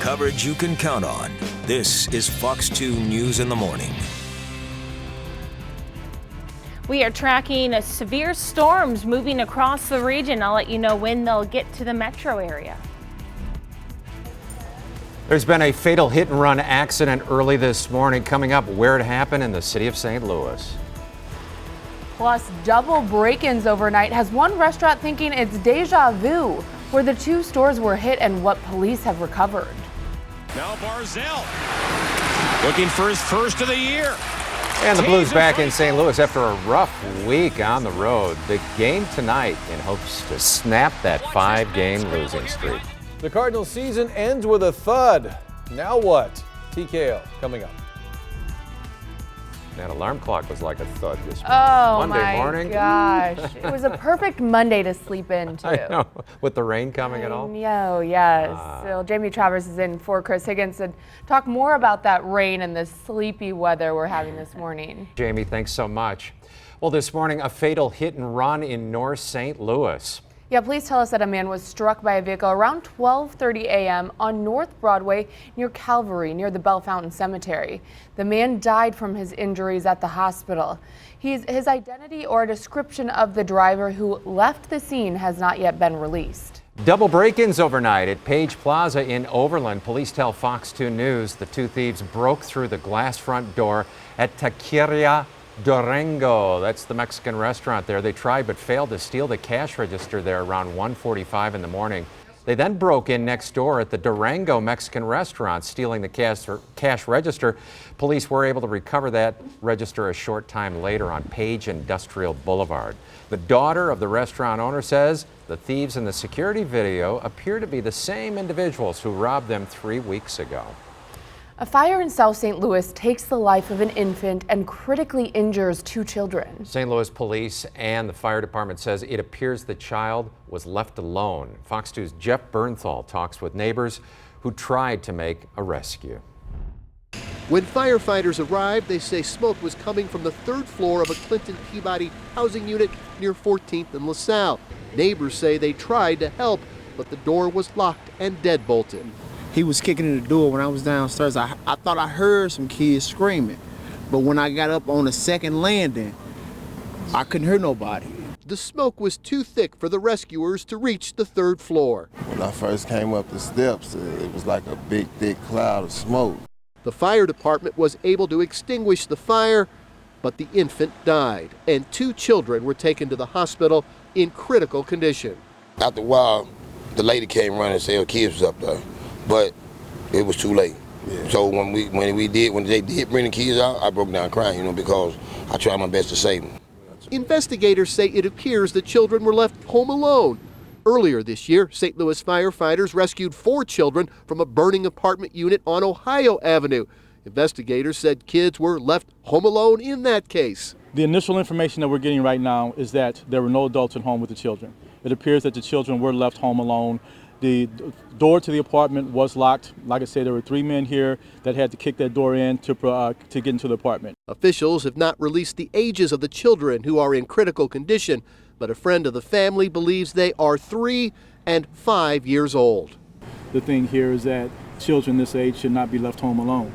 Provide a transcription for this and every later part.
Coverage you can count on. This is Fox 2 News in the Morning. We are tracking severe storms moving across the region. I'll let you know when they'll get to the metro area. There's been a fatal hit-and-run accident early this morning. Coming up, where it happened in the city of St. Louis. Plus, double break-ins overnight has one restaurant thinking it's deja vu, where the two stores were hit and what police have recovered. Now Barzell looking for his first of the year. And the Blues back in St. Louis after a rough week on the road. Big game tonight in hopes to snap that 5-game losing streak. The Cardinals season ends with a thud. Now what? TKO coming up. That alarm clock was like a thud this morning. Oh, Monday morning. Gosh. It was a perfect Monday to sleep into. I know. With the rain coming at all? No, yes. So Jamie Travers is in for Chris Higgins to talk more about that rain and the sleepy weather we're having this morning. Jamie, thanks so much. Well, this morning, a fatal hit and run in North St. Louis. Yeah, police tell us that a man was struck by a vehicle around 12:30 a.m. on North Broadway near Calvary, near the Bell Fountain Cemetery. The man died from his injuries at the hospital. His identity or a description of the driver who left the scene has not yet been released. Double break-ins overnight at Page Plaza in Overland. Police tell Fox 2 News the two thieves broke through the glass front door at Taqueria Durango. That's the Mexican restaurant there. They tried but failed to steal the cash register there around 1:45 in the morning. They then broke in next door at the Durango Mexican restaurant, stealing the cash register. Police were able to recover that register a short time later on Page Industrial Boulevard. The daughter of the restaurant owner says the thieves in the security video appear to be the same individuals who robbed them 3 weeks ago. A fire in South St. Louis takes the life of an infant and critically injures 2 children. St. Louis police and the fire department says it appears the child was left alone. Fox 2's Jeff Bernthal talks with neighbors who tried to make a rescue. When firefighters arrived, they say smoke was coming from the 3rd floor of a Clinton Peabody housing unit near 14th and LaSalle. Neighbors say they tried to help, but the door was locked and deadbolted. He was kicking in the door when I was downstairs. I thought I heard some kids screaming, but when I got up on the 2nd landing, I couldn't hear nobody. The smoke was too thick for the rescuers to reach the 3rd floor. When I first came up the steps, it was like a big, thick cloud of smoke. The fire department was able to extinguish the fire, but the infant died, and 2 children were taken to the hospital in critical condition. After a while, the lady came running and said her kids was up there. But it was too late. Yeah. So when they did bring the kids out, I broke down crying, because I tried my best to save them. Investigators say it appears the children were left home alone. Earlier this year, St. Louis firefighters rescued 4 children from a burning apartment unit on Ohio Avenue. Investigators said kids were left home alone in that case. The initial information that we're getting right now is that there were no adults at home with the children. It appears that the children were left home alone. The door to the apartment was locked. Like I said, there were 3 men here that had to kick that door in to get into the apartment. Officials have not released the ages of the children who are in critical condition, but a friend of the family believes they are 3 and 5 years old. The thing here is that children this age should not be left home alone.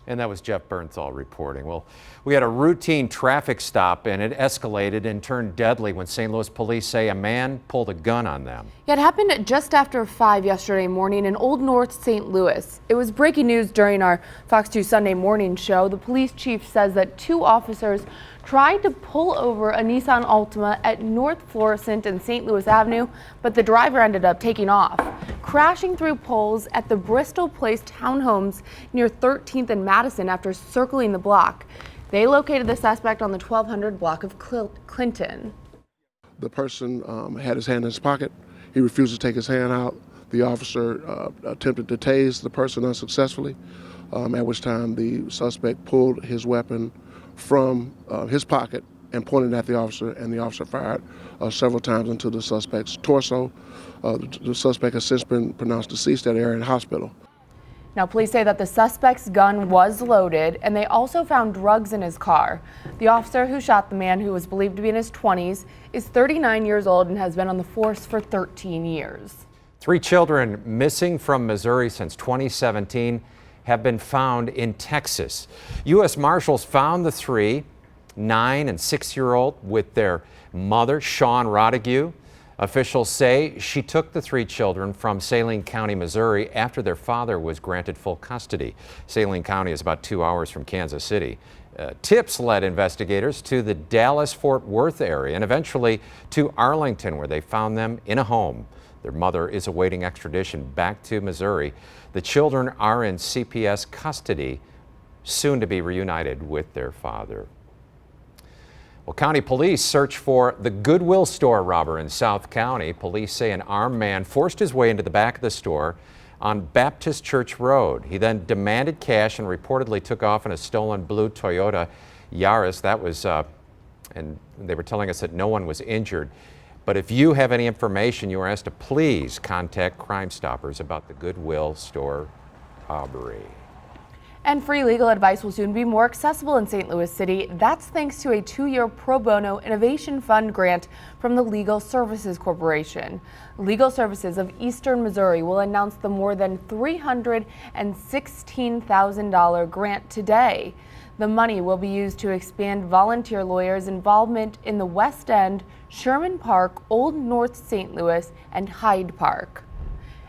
And that was Jeff Bernthal reporting. Well, we had a routine traffic stop and it escalated and turned deadly when St. Louis police say a man pulled a gun on them. It happened just after 5 yesterday morning in Old North St. Louis. It was breaking news during our Fox 2 Sunday morning show. The police chief says that 2 officers tried to pull over a Nissan Altima at North Florissant and St. Louis Avenue, but the driver ended up taking off, crashing through poles at the Bristol Place townhomes near 13th and Madison after circling the block. They located the suspect on the 1200 block of Clinton. The person had his hand in his pocket. He refused to take his hand out. The officer attempted to tase the person unsuccessfully, at which time the suspect pulled his weapon from his pocket and pointed at the officer, and the officer fired several times into the suspect's torso. The suspect has since been pronounced deceased at Arion Hospital. Now, police say that the suspect's gun was loaded, and they also found drugs in his car. The officer who shot the man, who was believed to be in his 20s, is 39 years old and has been on the force for 13 years. 3 children missing from Missouri since 2017 have been found in Texas. U.S. Marshals found the 3, 9 and 6-year-old, with their mother, Shawn Rodigue. Officials say she took the 3 children from Saline County, Missouri, after their father was granted full custody. Saline County is about 2 hours from Kansas City. Tips led investigators to the Dallas-Fort Worth area and eventually to Arlington, where they found them in a home. Their mother is awaiting extradition back to Missouri. The children are in CPS custody, soon to be reunited with their father. Well, county police search for the Goodwill store robber in South County. Police say an armed man forced his way into the back of the store on Baptist Church Road. He then demanded cash and reportedly took off in a stolen blue Toyota Yaris. That was, and they were telling us that no one was injured. But if you have any information, you are asked to please contact Crime Stoppers about the Goodwill store robbery. And free legal advice will soon be more accessible in St. Louis City. That's thanks to a 2-year pro bono innovation fund grant from the Legal Services Corporation. Legal Services of Eastern Missouri will announce the more than $316,000 grant today. The money will be used to expand volunteer lawyers' involvement in the West End, Sherman Park, Old North St. Louis, and Hyde Park.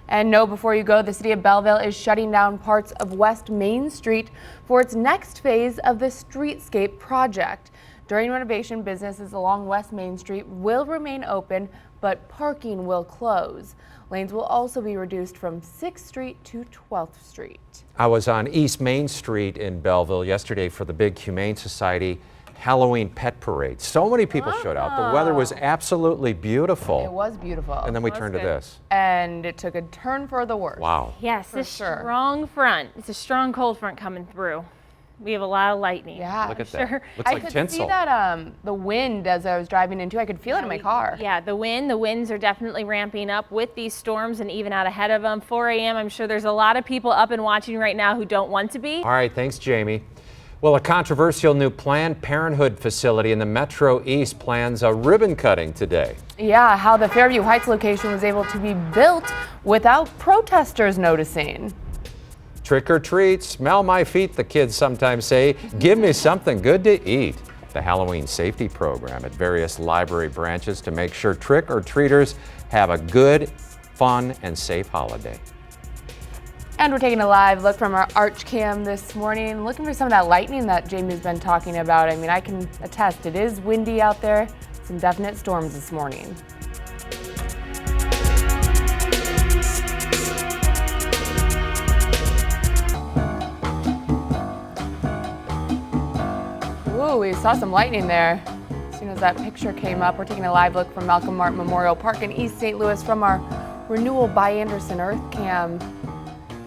And know before you go, the city of Belleville is shutting down parts of West Main Street for its next phase of the streetscape project. During renovation, businesses along West Main Street will remain open, but parking will close. Lanes will also be reduced from 6th Street to 12th Street. I was on East Main Street in Belleville yesterday for the big Humane Society Halloween pet parade. So many people showed out. The weather was absolutely beautiful. It was beautiful. And then we turned to this. And it took a turn for the worse. Wow. Yes, a strong front. It's a strong cold front coming through. We have a lot of lightning. Yeah, look at that. Looks like tinsel. I could see that the wind as I was driving into. I could feel it in my car. Yeah, the winds are definitely ramping up with these storms and even out ahead of them. 4 a.m. I'm sure there's a lot of people up and watching right now who don't want to be. All right, thanks, Jamie. Well, a controversial new Planned Parenthood facility in the Metro East plans a ribbon cutting today. Yeah, how the Fairview Heights location was able to be built without protesters noticing. Trick or treat, smell my feet, the kids sometimes say. Give me something good to eat. The Halloween safety program at various library branches to make sure trick or treaters have a good, fun, and safe holiday. And we're taking a live look from our arch cam this morning, looking for some of that lightning that Jamie's been talking about. I mean, I can attest it is windy out there, some definite storms this morning. Ooh, we saw some lightning there. As soon as that picture came up, we're taking a live look from Malcolm Martin Memorial Park in East St. Louis from our Renewal by Anderson Earth Cam.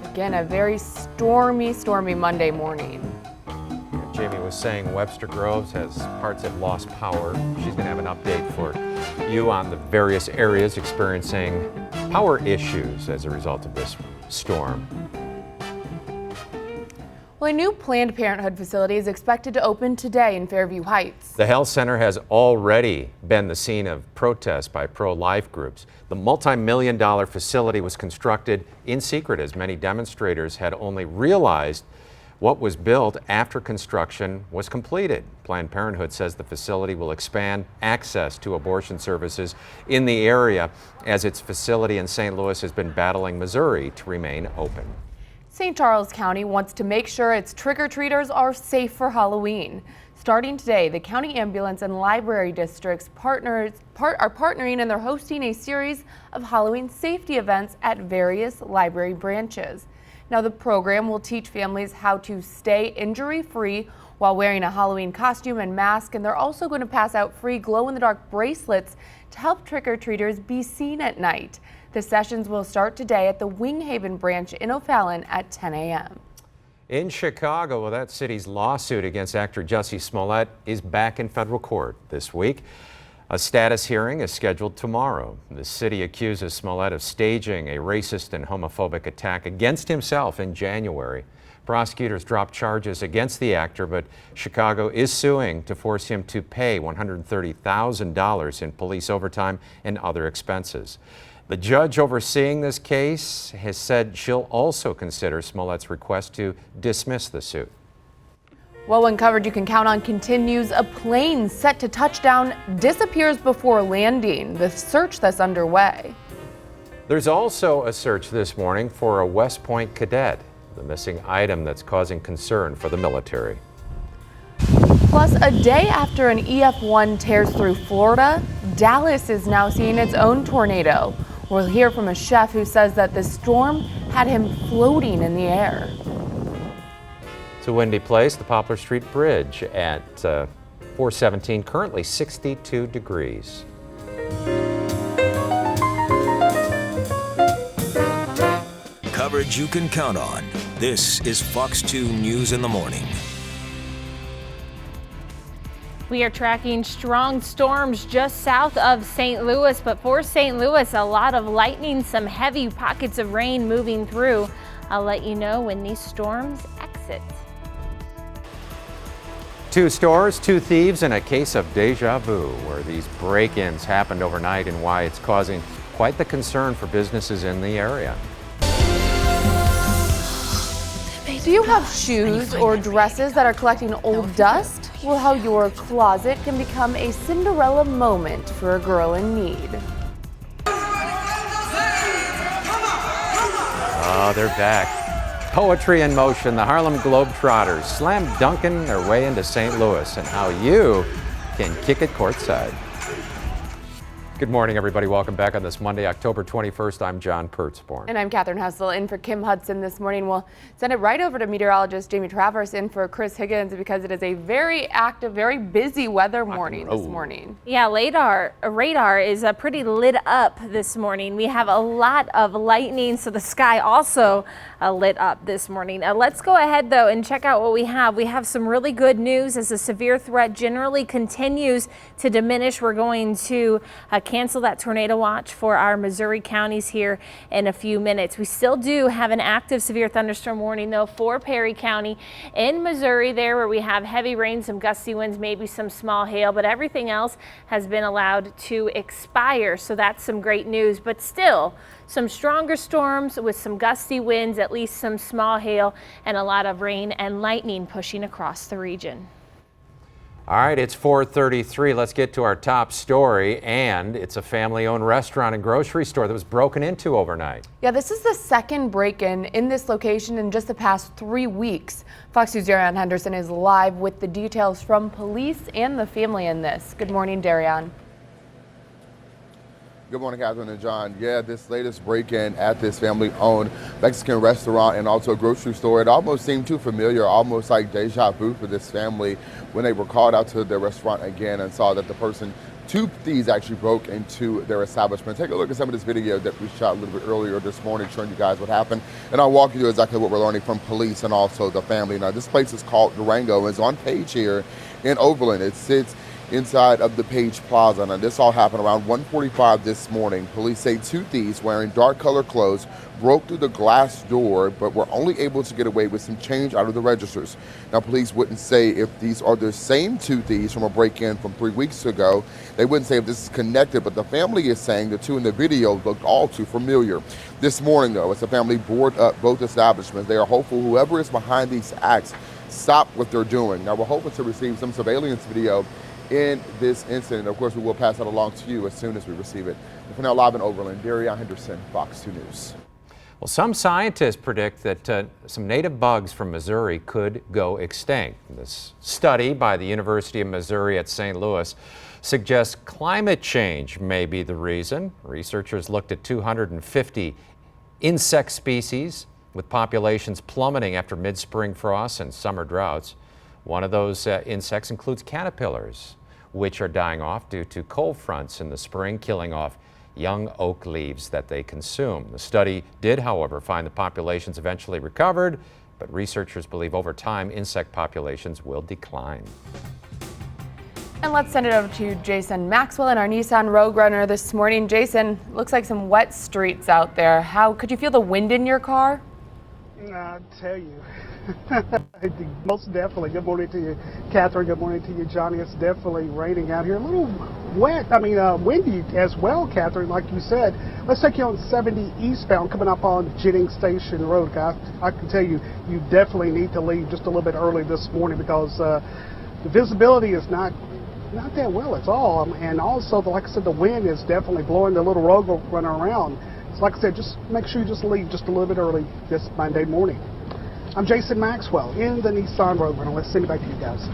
Again, a very stormy Monday morning. Jamie was saying Webster Groves has parts have lost power. She's going to have an update for you on the various areas experiencing power issues as a result of this storm. Well, a new Planned Parenthood facility is expected to open today in Fairview Heights. The health center has already been the scene of protests by pro-life groups. The multi-million-dollar facility was constructed in secret, as many demonstrators had only realized what was built after construction was completed. Planned Parenthood says the facility will expand access to abortion services in the area, as its facility in St. Louis has been battling Missouri to remain open. St. Charles County wants to make sure its trick-or-treaters are safe for Halloween. Starting today, the county ambulance and library districts are partnering, and they're hosting a series of Halloween safety events at various library branches. Now, the program will teach families how to stay injury-free while wearing a Halloween costume and mask, and they're also going to pass out free glow-in-the-dark bracelets to help trick-or-treaters be seen at night. The sessions will start today at the Winghaven branch in O'Fallon at 10 a.m. In Chicago, well, that city's lawsuit against actor Jussie Smollett is back in federal court this week. A status hearing is scheduled tomorrow. The city accuses Smollett of staging a racist and homophobic attack against himself in January. Prosecutors dropped charges against the actor, but Chicago is suing to force him to pay $130,000 in police overtime and other expenses. The judge overseeing this case has said she'll also consider Smollett's request to dismiss the suit. Well, when coverage you can count on continues, a plane set to touchdown disappears before landing. The search that's underway. There's also a search this morning for a West Point cadet, the missing item that's causing concern for the military. Plus, a day after an EF1 tears through Florida, Dallas is now seeing its own tornado. We'll hear from a chef who says that the storm had him floating in the air. It's a windy place, the Poplar Street Bridge at 417, currently 62 degrees. Coverage you can count on. This is Fox 2 News in the Morning. We are tracking strong storms just south of St. Louis, but for St. Louis, a lot of lightning, some heavy pockets of rain moving through. I'll let you know when these storms exit. 2 stores, 2 thieves, and a case of deja vu, where these break-ins happened overnight and why it's causing quite the concern for businesses in the area. Do you have shoes or dresses that are collecting old dust? Well, how your closet can become a Cinderella moment for a girl in need. Oh, they're back. Poetry in motion, the Harlem Globetrotters slam dunking their way into St. Louis, and how you can kick it courtside. Good morning, everybody. Welcome back on this Monday, October 21st. I'm John Pertzborn. And I'm Catherine Hessel in for Kim Hudson this morning. We'll send it right over to meteorologist Jamie Travers in for Chris Higgins because it is a very active, very busy weather morning this morning. Yeah, radar is pretty lit up this morning. We have a lot of lightning, so the sky also lit up this morning. Let's go ahead, though, and check out what we have. We have some really good news as the severe threat generally continues to diminish. We're going to cancel that tornado watch for our Missouri counties here in a few minutes. We still do have an active severe thunderstorm warning, though, for Perry County in Missouri there, where we have heavy rain, some gusty winds, maybe some small hail, but everything else has been allowed to expire. So that's some great news, but still some stronger storms with some gusty winds, at least some small hail, and a lot of rain and lightning pushing across the region. All right, it's 4:33. Let's get to our top story, and it's a family-owned restaurant and grocery store that was broken into overnight. Yeah, this is the second break-in in this location in just the past 3 weeks. Fox News' Darian Henderson is live with the details from police and the family in this. Good morning, Darian. Good morning, Catherine and John. Yeah, this latest break-in at this family-owned Mexican restaurant and also grocery store, it almost seemed too familiar, almost like deja vu for this family when they were called out to their restaurant again and saw that two thieves actually broke into their establishment. Take a look at some of this video that we shot a little bit earlier this morning, showing you guys what happened. And I'll walk you through exactly what we're learning from police and also the family. Now, this place is called Durango. It's on Page here in Overland. It sits inside of the Page Plaza. Now, this all happened around 1:45 this morning. Police say 2 thieves wearing dark colored clothes broke through the glass door, but were only able to get away with some change out of the registers. Now, police wouldn't say if these are the same 2 thieves from a break-in from 3 weeks ago. They wouldn't say if this is connected, but the family is saying the 2 in the video looked all too familiar. This morning, though, as the family board up both establishments, they are hopeful whoever is behind these acts stop what they're doing. Now, we're hoping to receive some surveillance video in this incident. Of course, we will pass that along to you as soon as we receive it. And for now, live in Overland, Darian Henderson, Fox 2 News. Well, some scientists predict that some native bugs from Missouri could go extinct. This study by the University of Missouri at St. Louis suggests climate change may be the reason. Researchers looked at 250 insect species with populations plummeting after mid-spring frosts and summer droughts. One of those insects includes caterpillars, which are dying off due to cold fronts in the spring, killing off young oak leaves that they consume. The study did, however, find the populations eventually recovered, but researchers believe over time insect populations will decline. And let's send it over to Jason Maxwell in our Nissan Rogue Runner this morning. Jason, looks like some wet streets out there. How could you feel the wind in your car? I tell you, most definitely. Good morning to you, Catherine. Good morning to you, Johnny. It's definitely raining out here. A little wet, windy as well, Catherine, like you said. Let's take you on 70 eastbound coming up on Jennings Station Road, guys. I can tell you, you definitely need to leave just a little bit early this morning because the visibility is not that well at all. And also, like I said, the wind is definitely blowing the little road running around. So like I said, just make sure you just leave just a little bit early this Monday morning. I'm Jason Maxwell in the Nissan Road Runner. Let's send it back to you guys.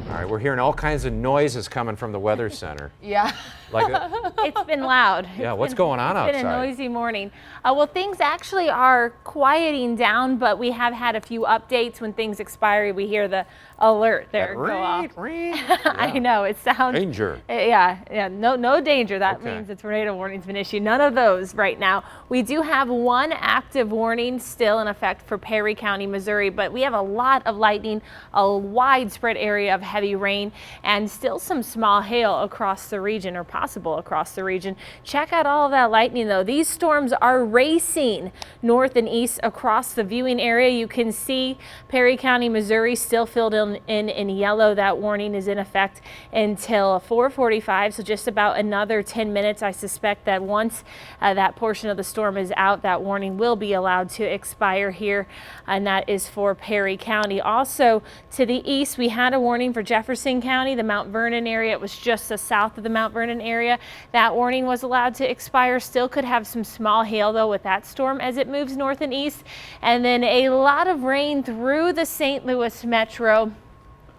All right, we're hearing all kinds of noises coming from the Weather Center. Yeah. It's been loud. Yeah, what's going on outside? It's been a noisy morning. Well, things actually are quieting down, but we have had a few updates. When things expire, we hear the alert there go off. I know, it sounds... Danger. Yeah, no danger. That means the tornado warning's been issued. None of those right now. We do have one active warning still in effect for Perry County, Missouri, but we have a lot of lightning, a widespread area of heavy rain, and still some small hail across the region, or possible across the region. Check out all of that lightning though. These storms are racing north and east across the viewing area. You can see Perry County, Missouri still filled in yellow. That warning is in effect until 4:45, so just about another 10 minutes. I suspect that once that portion of the storm is out, that warning will be allowed to expire here, and that is for Perry County. Also to the east, we had a warning for Jefferson County, the Mount Vernon area. It was just the south of the Mount Vernon area. That warning was allowed to expire. Still could have some small hail though with that storm as it moves north and east, and then a lot of rain through the St. Louis metro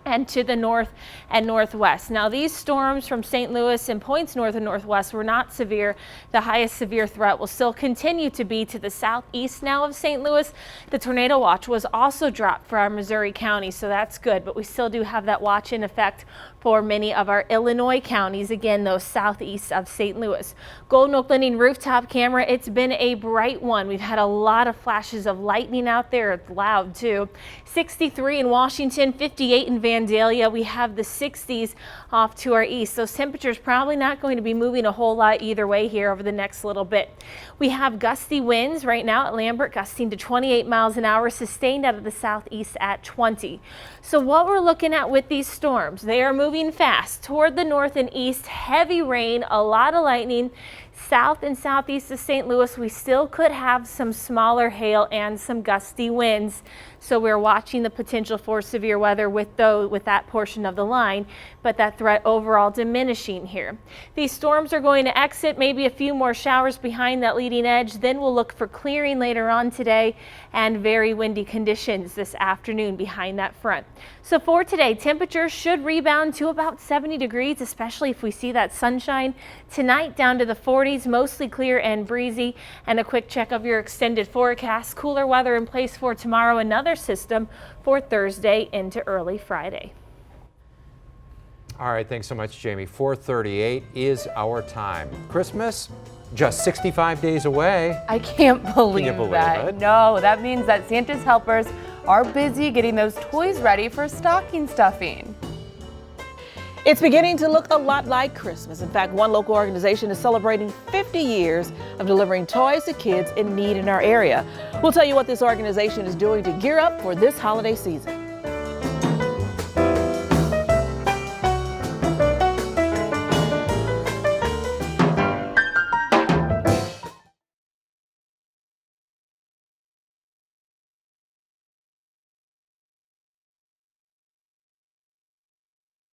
and to the north and northwest. Now these storms from St. Louis and points north and northwest were not severe. The highest severe threat will still continue to be to the southeast now of St. Louis. The tornado watch was also dropped for our Missouri counties, so that's good, but we still do have that watch in effect for many of our Illinois counties, again, those southeast of St. Louis. Golden Oak Lending rooftop camera, it's been a bright one. We've had a lot of flashes of lightning out there. It's loud too. 63 in Washington, 58 in Vandalia. We have the 60s off to our east. Those temperatures probably not going to be moving a whole lot either way here over the next little bit. We have gusty winds right now at Lambert, gusting to 28 miles an hour, sustained out of the southeast at 20. So what we're looking at with these storms, they are moving fast toward the north and east. Heavy rain, a lot of lightning. South and southeast of St. Louis, we still could have some smaller hail and some gusty winds. So we're watching the potential for severe weather with that portion of the line, but that threat overall diminishing here. These storms are going to exit, maybe a few more showers behind that leading edge. Then we'll look for clearing later on today and very windy conditions this afternoon behind that front. So for today, temperatures should rebound to about 70 degrees, especially if we see that sunshine. Tonight down to the 40s, mostly clear and breezy. And a quick check of your extended forecast. Cooler weather in place for tomorrow. Another system for Thursday into early Friday. All right, thanks so much, Jamie. 4:38 is our time. Christmas, just 65 days away. I can't believe, Can you believe that. it? No, that means that Santa's helpers are busy getting those toys ready for stocking stuffing. It's beginning to look a lot like Christmas. In fact, one local organization is celebrating 50 years of delivering toys to kids in need in our area. We'll tell you what this organization is doing to gear up for this holiday season.